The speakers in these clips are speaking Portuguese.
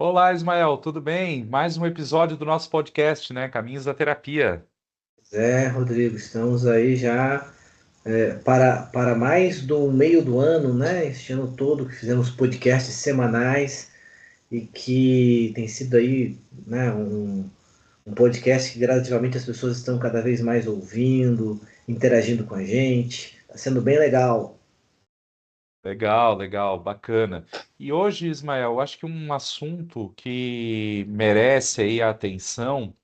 Olá, Ismael, tudo bem? Mais um episódio do nosso podcast, né? Caminhos da Terapia. Rodrigo, estamos aí já para mais do meio do ano, né? Este ano todo que fizemos podcasts semanais e que tem sido aí, né, um podcast que gradativamente as pessoas estão cada vez mais ouvindo, interagindo com a gente. Está sendo bem legal. Legal, legal, bacana. E hoje, Ismael, eu acho que um assunto que merece aí a atenção,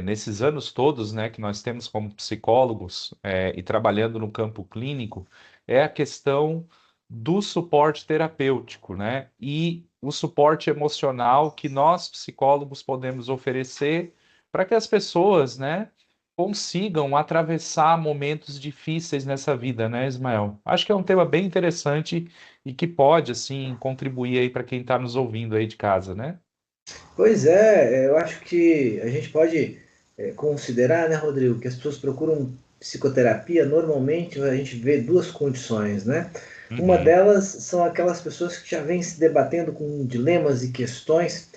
nesses anos todos, né, que nós temos como psicólogos, e trabalhando no campo clínico, é a questão do suporte terapêutico, né? E o suporte emocional que nós, psicólogos, podemos oferecer para que as pessoas, né, consigam atravessar momentos difíceis nessa vida, né, Ismael? Acho que é um tema bem interessante e que pode, assim, contribuir aí para quem está nos ouvindo aí de casa, né? Pois é, eu acho que a gente pode considerar, né, Rodrigo, que as pessoas procuram psicoterapia, normalmente a gente vê duas condições, né? Uma Uhum, delas são aquelas pessoas que já vêm se debatendo com dilemas e questões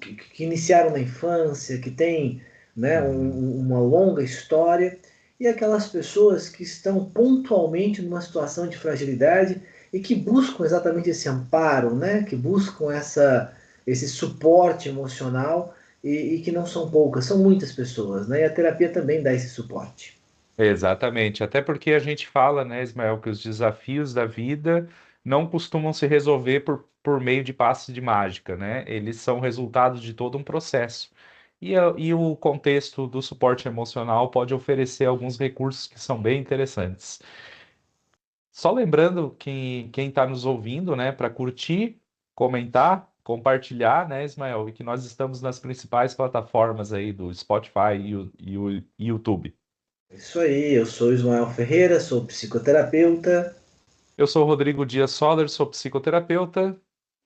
que iniciaram na infância, que têm, né, uhum. uma longa história, e aquelas pessoas que estão pontualmente numa situação de fragilidade e que buscam exatamente esse amparo, né? Que buscam esse suporte emocional e que não são poucas, são muitas pessoas, né? E a terapia também dá esse suporte. Exatamente. Até porque a gente fala, né, Ismael, que os desafios da vida não costumam se resolver por meio de passes de mágica, né? Eles são resultado de todo um processo. E o contexto do suporte emocional pode oferecer alguns recursos que são bem interessantes. Só lembrando que quem está nos ouvindo, né, para curtir, comentar, compartilhar, né, Ismael, e que nós estamos nas principais plataformas aí do Spotify e o YouTube. É isso aí, eu sou Ismael Ferreira, sou psicoterapeuta Eu sou o Rodrigo Dias Soller, sou psicoterapeuta,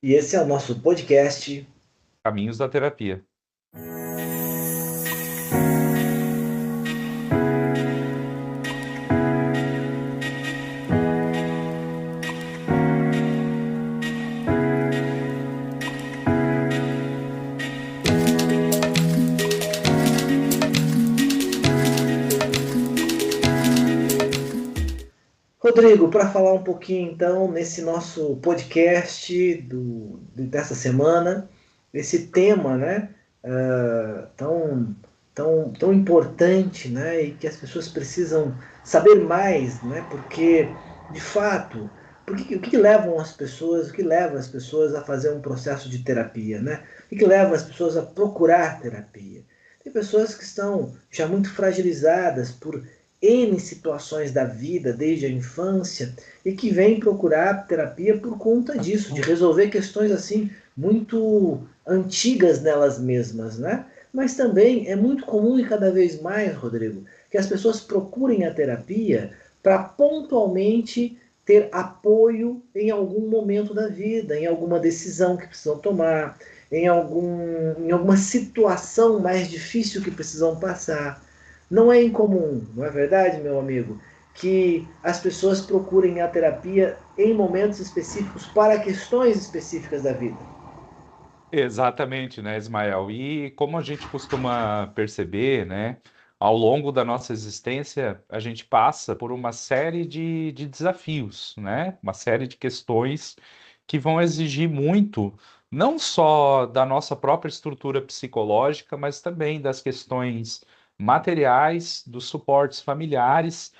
e esse é o nosso podcast. Caminhos da Terapia. Rodrigo, para falar um pouquinho então nesse nosso podcast dessa semana, esse tema, né, tão importante, né, e que as pessoas precisam saber mais, né, porque de fato, o que levam as pessoas, o que leva as pessoas a fazer um processo de terapia, né? O que leva as pessoas a procurar terapia? Tem pessoas que estão já muito fragilizadas por N situações da vida, desde a infância, e que vêm procurar terapia por conta disso, de resolver questões assim muito antigas nelas mesmas, né? Mas também é muito comum e cada vez mais, Rodrigo, que as pessoas procurem a terapia para pontualmente ter apoio em algum momento da vida, em alguma decisão que precisam tomar, em alguma situação mais difícil que precisam passar. Não é incomum, não é verdade, meu amigo, que as pessoas procurem a terapia em momentos específicos para questões específicas da vida. Exatamente, né, Ismael? E como a gente costuma perceber, né, ao longo da nossa existência, a gente passa por uma série de desafios, né? Uma série de questões que vão exigir muito, não só da nossa própria estrutura psicológica, mas também das questões materiais, dos suportes familiares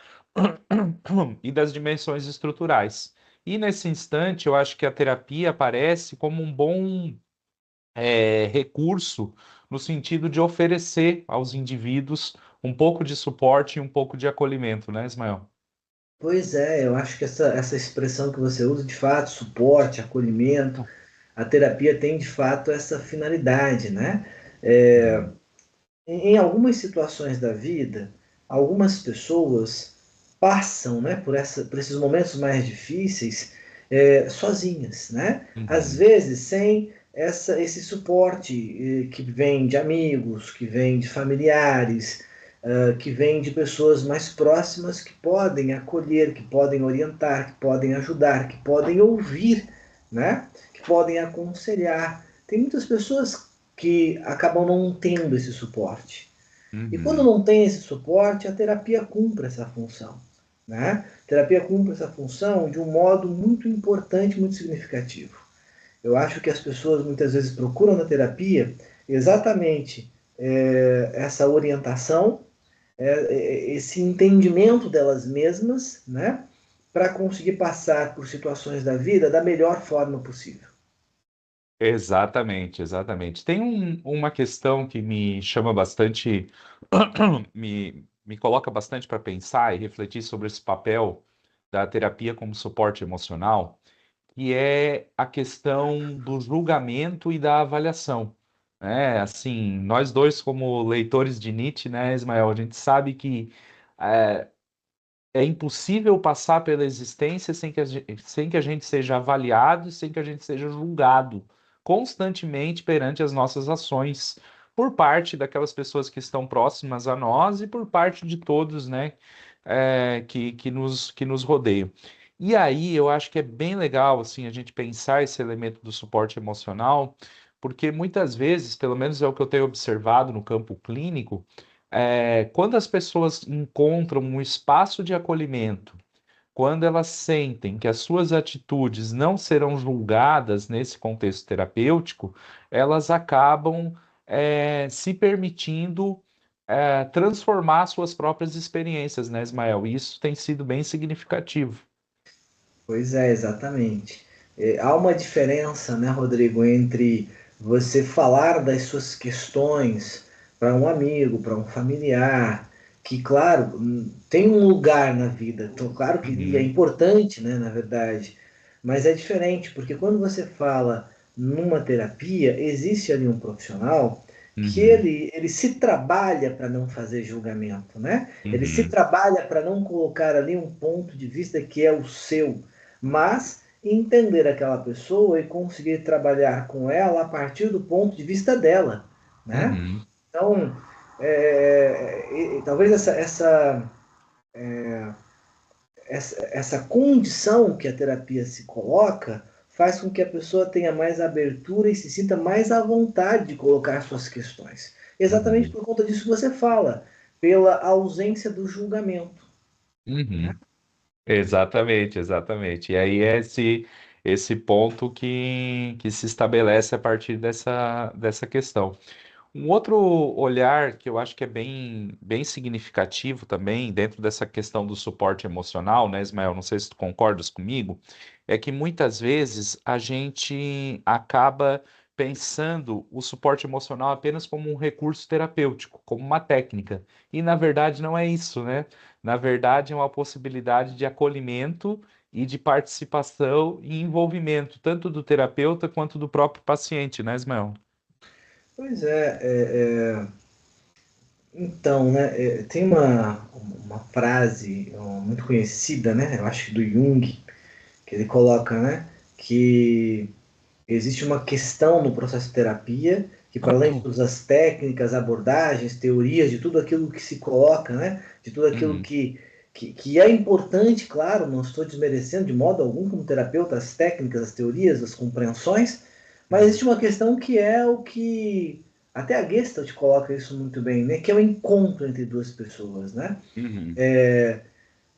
e das dimensões estruturais. E nesse instante, eu acho que a terapia aparece como um bom recurso no sentido de oferecer aos indivíduos um pouco de suporte e um pouco de acolhimento, né, Ismael? Pois é, eu acho que essa expressão que você usa, de fato, suporte, acolhimento, a terapia tem de fato essa finalidade, né? É, Uhum. em algumas situações da vida, algumas pessoas passam, né, por esses momentos mais difíceis sozinhas, né? Às Uhum. vezes sem esse suporte que vem de amigos, que vem de familiares, que vem de pessoas mais próximas que podem acolher, que podem orientar, que podem ajudar, que podem ouvir, né? Que podem aconselhar. tem muitas pessoas que acabam não tendo esse suporte. E quando Uhum. não tem esse suporte, a terapia cumpre essa função. Né? A terapia cumpre essa função de um modo muito importante, muito significativo. Eu acho que as pessoas muitas vezes procuram na terapia exatamente essa orientação, esse entendimento delas mesmas, né? Para conseguir passar por situações da vida da melhor forma possível. Exatamente, exatamente. Tem uma questão que me chama bastante, me coloca bastante para pensar e refletir sobre esse papel da terapia como suporte emocional, que é a questão do julgamento e da avaliação, né? Assim, nós dois como leitores de Nietzsche, né, Ismael, a gente sabe que é, é impossível passar pela existência sem que a gente seja avaliado e sem que a gente seja julgado constantemente perante as nossas ações por parte daquelas pessoas que estão próximas a nós e por parte de todos, né, que nos rodeiam. E aí eu acho que é bem legal assim a gente pensar esse elemento do suporte emocional, porque muitas vezes, pelo menos é o que eu tenho observado no campo clínico, quando as pessoas encontram um espaço de acolhimento, quando elas sentem que as suas atitudes não serão julgadas nesse contexto terapêutico, elas acabam se permitindo transformar suas próprias experiências, né, Ismael? E isso tem sido bem significativo. Pois é, exatamente. Há uma diferença, né, Rodrigo, entre você falar das suas questões para um amigo, para um familiar, que, claro, tem um lugar na vida, então, claro que e é Uhum, importante, né, na verdade, mas é diferente, porque quando você fala numa terapia, existe ali um profissional que uhum, ele se trabalha para não fazer julgamento, né? Ele se uhum, trabalha para não colocar ali um ponto de vista que é o seu, mas entender aquela pessoa e conseguir trabalhar com ela a partir do ponto de vista dela, né? uhum. Então, talvez essa condição que a terapia se coloca faz com que a pessoa tenha mais abertura e se sinta mais à vontade de colocar suas questões. Exatamente Uhum, por conta disso que você fala, pela ausência do julgamento. Né? uhum. Exatamente, exatamente. E aí é esse ponto que se estabelece a partir dessa questão. Um outro olhar que eu acho que é bem significativo também dentro dessa questão do suporte emocional, né, Ismael? Não sei se tu concordas comigo, é que muitas vezes a gente acaba pensando o suporte emocional apenas como um recurso terapêutico, como uma técnica. E na verdade não é isso, né? Na verdade é uma possibilidade de acolhimento e de participação e envolvimento, tanto do terapeuta quanto do próprio paciente, né, Ismael? Pois então, né, tem uma frase muito conhecida, né, eu acho que do Jung, que ele coloca, né, que existe uma questão no processo de terapia que, para além de todas as técnicas, abordagens, teorias, de tudo aquilo que se coloca, né, de tudo aquilo Uhum, que é importante, claro, não estou desmerecendo de modo algum como terapeuta as técnicas, as teorias, as compreensões, mas uhum. existe uma questão que é o que até a Gestalt coloca isso muito bem, né, que é o encontro entre duas pessoas, né? Uhum,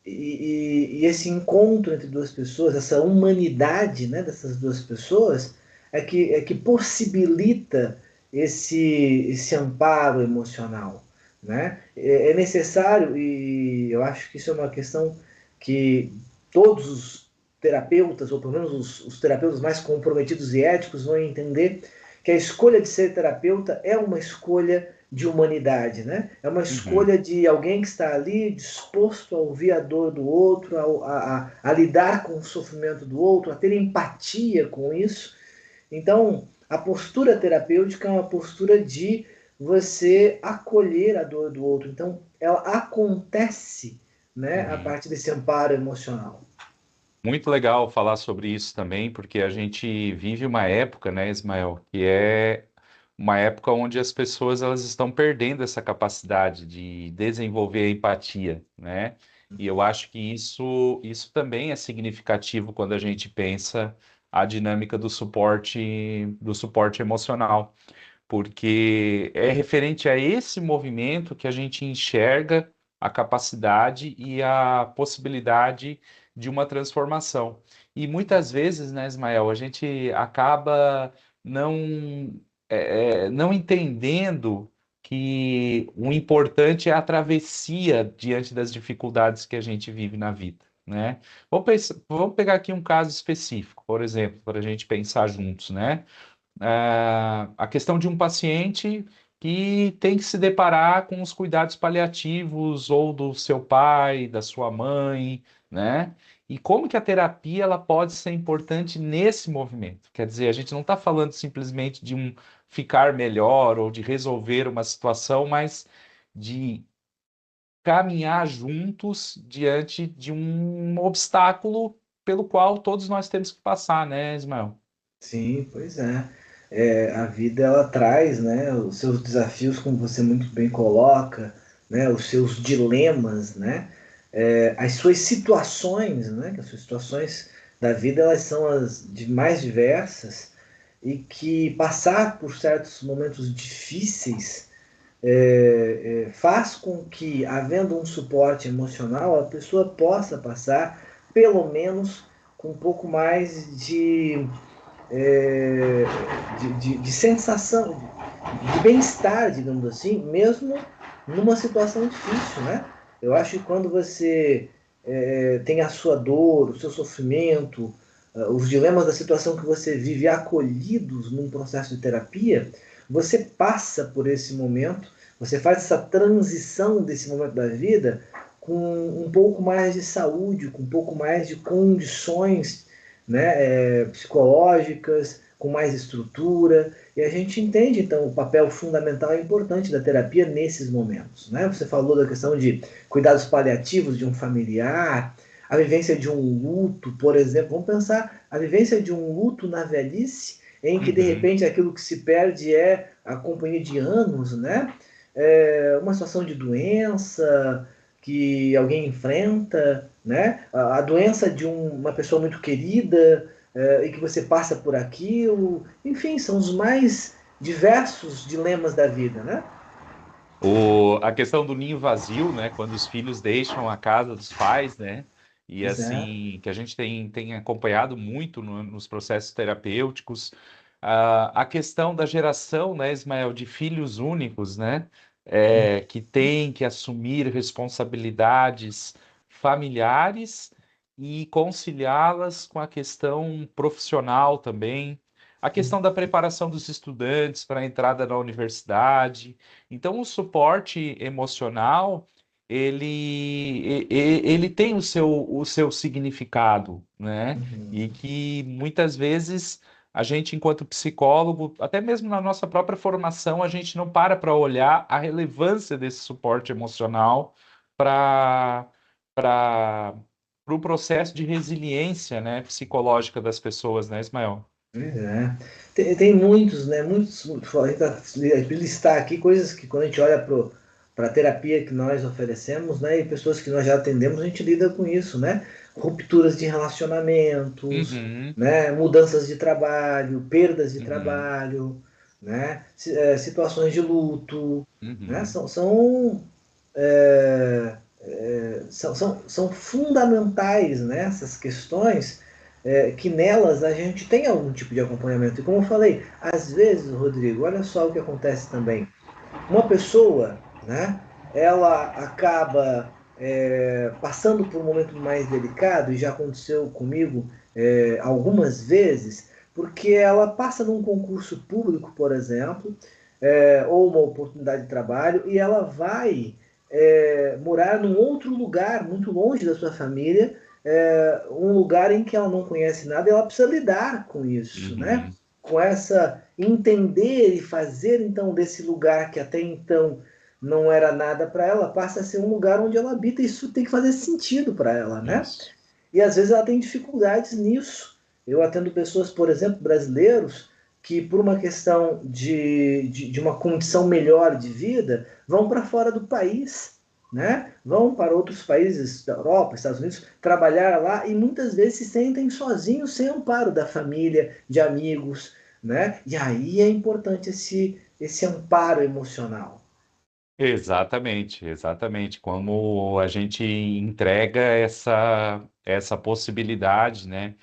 E esse encontro entre duas pessoas, essa humanidade, né, dessas duas pessoas, é que possibilita esse amparo emocional. Né? É necessário, e eu acho que isso é uma questão que todos os terapeutas, ou pelo menos os terapeutas mais comprometidos e éticos, vão entender que a escolha de ser terapeuta é uma escolha de humanidade, né? É uma uhum. escolha de alguém que está ali disposto a ouvir a dor do outro, a lidar com o sofrimento do outro, a ter empatia com isso. Então, a postura terapêutica é uma postura de você acolher a dor do outro. Então, ela acontece, né, a Uhum. partir desse amparo emocional. Muito legal falar sobre isso também, porque a gente vive uma época, né, Ismael, que é uma época onde as pessoas elas estão perdendo essa capacidade de desenvolver a empatia, né? E eu acho que isso também é significativo quando a gente pensa a dinâmica do suporte emocional, porque é referente a esse movimento que a gente enxerga a capacidade e a possibilidade de uma transformação. E muitas vezes, né, Ismael, a gente acaba não, não entendendo que o importante é a travessia diante das dificuldades que a gente vive na vida, né? Vamos pegar aqui um caso específico, por exemplo, para a gente pensar juntos, né? A questão de um paciente que tem que se deparar com os cuidados paliativos ou do seu pai, da sua mãe, né? E como que a terapia ela pode ser importante nesse movimento? Quer dizer, a gente não está falando simplesmente de um ficar melhor ou de resolver uma situação, mas de caminhar juntos diante de um obstáculo pelo qual todos nós temos que passar, né, Ismael? Sim, pois é. A vida ela traz, né, os seus desafios, como você muito bem coloca, né, os seus dilemas, né, as suas situações, né, que as suas situações da vida elas são as mais diversas e que passar por certos momentos difíceis faz com que, havendo um suporte emocional, a pessoa possa passar, pelo menos, com um pouco mais é, de sensação, de bem-estar, digamos assim, mesmo numa situação difícil, né? Eu acho que quando você tem a sua dor, o seu sofrimento, os dilemas da situação que você vive acolhidos num processo de terapia, você passa por esse momento, você faz essa transição desse momento da vida com um pouco mais de saúde, com um pouco mais de condições, né, psicológicas, com mais estrutura, e a gente entende então o papel fundamental e importante da terapia nesses momentos. Né? Você falou da questão de cuidados paliativos de um familiar, a vivência de um luto, por exemplo. Vamos pensar a vivência de um luto na velhice, em que de Uhum. repente aquilo que se perde é a companhia de anos, né? Uma situação de doença que alguém enfrenta, né? A doença de uma pessoa muito querida, e que você passa por aquilo. Enfim, são os mais diversos dilemas da vida, né? A questão do ninho vazio, né? Quando os filhos deixam a casa dos pais, né? E Pois é. assim, que a gente tem acompanhado muito nos processos terapêuticos. A questão da geração, né, Ismael, de filhos únicos, né? Que tem que assumir responsabilidades familiares e conciliá-las com a questão profissional também. A questão da preparação dos estudantes para a entrada na universidade. Então, o suporte emocional, ele tem o seu significado, né? E Uhum. que muitas vezes a gente, enquanto psicólogo, até mesmo na nossa própria formação, a gente não para olhar a relevância desse suporte emocional para o processo de resiliência, né, psicológica das pessoas, né, Ismael? Pois é. Tem muitos, né? Muitos, a gente tá listar aqui coisas que quando a gente olha para a terapia que nós oferecemos, né? E pessoas que nós já atendemos, a gente lida com isso, né? Rupturas de relacionamentos, Uhum, né? Mudanças de trabalho, perdas de uhum, trabalho, né? Situações de luto, né? uhum. São fundamentais nessas questões, que nelas a gente tem algum tipo de acompanhamento. E como eu falei, às vezes, Rodrigo, olha só o que acontece também. Uma pessoa, né, ela acaba passando por um momento mais delicado, e já aconteceu comigo algumas vezes, porque ela passa num concurso público, por exemplo, ou uma oportunidade de trabalho, e ela vai morar num outro lugar, muito longe da sua família, um lugar em que ela não conhece nada, e ela precisa lidar com isso, né? Uhum. Com essa entender e fazer então desse lugar que até então não era nada para ela, passa a ser um lugar onde ela habita, e isso tem que fazer sentido para ela, né? Isso. E às vezes ela tem dificuldades nisso. Eu atendo pessoas, por exemplo, brasileiros, que por uma questão de uma condição melhor de vida, vão para fora do país, né? Vão para outros países da Europa, Estados Unidos, trabalhar lá e muitas vezes se sentem sozinhos, sem amparo da família, de amigos, né? E aí é importante esse amparo emocional. Exatamente, exatamente. Como a gente entrega essa possibilidade, né?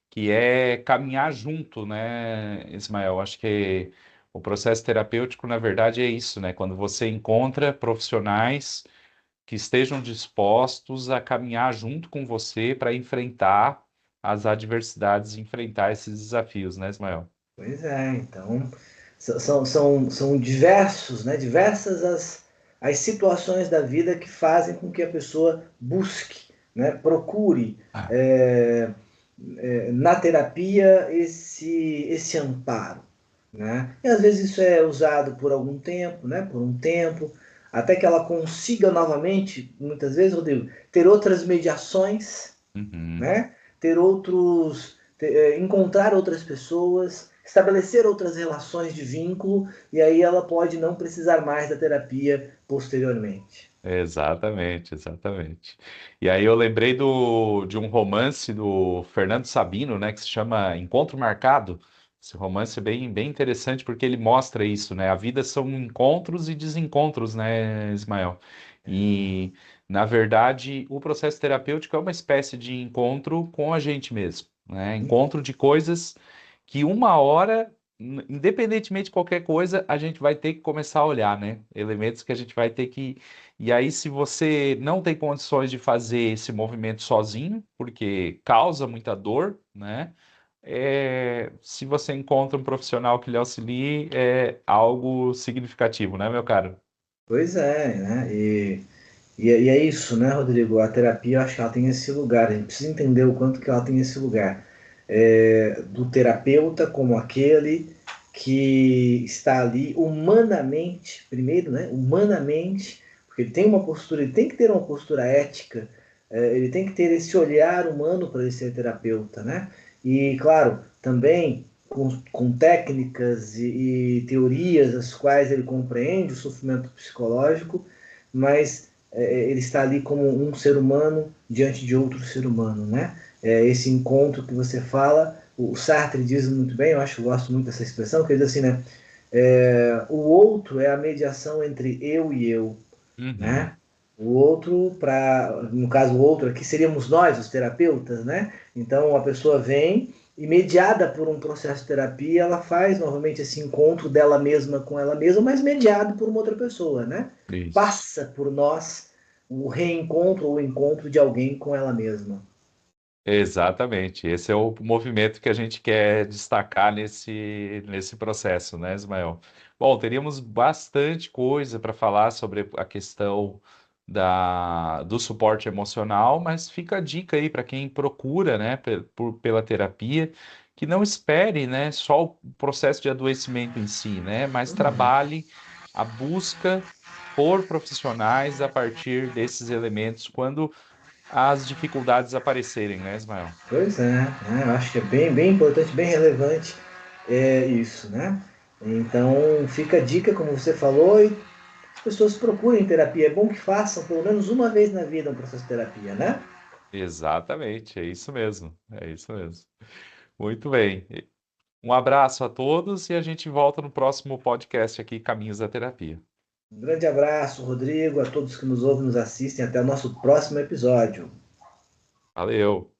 Que é caminhar junto, né, Ismael? Acho que o processo terapêutico, na verdade, é isso, né? Quando você encontra profissionais que estejam dispostos a caminhar junto com você para enfrentar as adversidades, enfrentar esses desafios, né, Ismael? Pois é, então são diversos, né? Diversas as situações da vida que fazem com que a pessoa busque, né? Procure é, na terapia esse amparo, né? E às vezes isso é usado por algum tempo, né? Por um tempo, até que ela consiga novamente, muitas vezes, Rodrigo, ter outras mediações, Uhum. né? Ter outros, encontrar outras pessoas, estabelecer outras relações de vínculo, e aí ela pode não precisar mais da terapia posteriormente. Exatamente, exatamente. E aí eu lembrei de um romance do Fernando Sabino, né, que se chama Encontro Marcado. Esse romance é bem interessante porque ele mostra isso, né? A vida são encontros e desencontros, né, Ismael? E, na verdade, o processo terapêutico é uma espécie de encontro com a gente mesmo, né? Encontro de coisas que uma hora, independentemente de qualquer coisa, a gente vai ter que começar a olhar, né? Elementos que a gente vai ter que e aí, se você não tem condições de fazer esse movimento sozinho, porque causa muita dor, né? Se você encontra um profissional que lhe auxilie, é algo significativo, né, meu caro? Pois é, né? E é isso, né, Rodrigo? A terapia, eu acho que ela tem esse lugar. A gente precisa entender o quanto que ela tem esse lugar. Do terapeuta como aquele que está ali humanamente, primeiro, né? Humanamente, porque ele tem uma postura, ele tem que ter uma postura ética, ele tem que ter esse olhar humano para ele ser terapeuta, né? E, claro, também com técnicas e teorias as quais ele compreende o sofrimento psicológico, mas ele está ali como um ser humano diante de outro ser humano, né? Esse encontro que você fala, o Sartre diz muito bem, eu acho que eu gosto muito dessa expressão, que ele diz assim, né? O outro é a mediação entre eu e eu, Uhum. né? O outro, no caso, o outro aqui seríamos nós, os terapeutas, né? Então a pessoa vem e, mediada por um processo de terapia, ela faz novamente esse encontro dela mesma com ela mesma, mas mediado por uma outra pessoa, né? Isso. Passa por nós o reencontro ou o encontro de alguém com ela mesma. Exatamente. Esse é o movimento que a gente quer destacar nesse processo, né, Ismael? Bom, teríamos bastante coisa para falar sobre a questão do suporte emocional, mas fica a dica aí para quem procura, né, pela terapia, que não espere, né, só o processo de adoecimento em si, né, mas trabalhe a busca por profissionais a partir desses elementos quando as dificuldades aparecerem, né, Ismael? Pois é, né? Eu acho que é bem importante, bem relevante isso, né? Então fica a dica, como você falou, e as pessoas procurem terapia. É bom que façam pelo menos uma vez na vida um processo de terapia, né? Exatamente, é isso mesmo, é isso mesmo. Muito bem. Um abraço a todos e a gente volta no próximo podcast aqui, Caminhos da Terapia. Um grande abraço, Rodrigo, a todos que nos ouvem, nos assistem. Até o nosso próximo episódio. Valeu!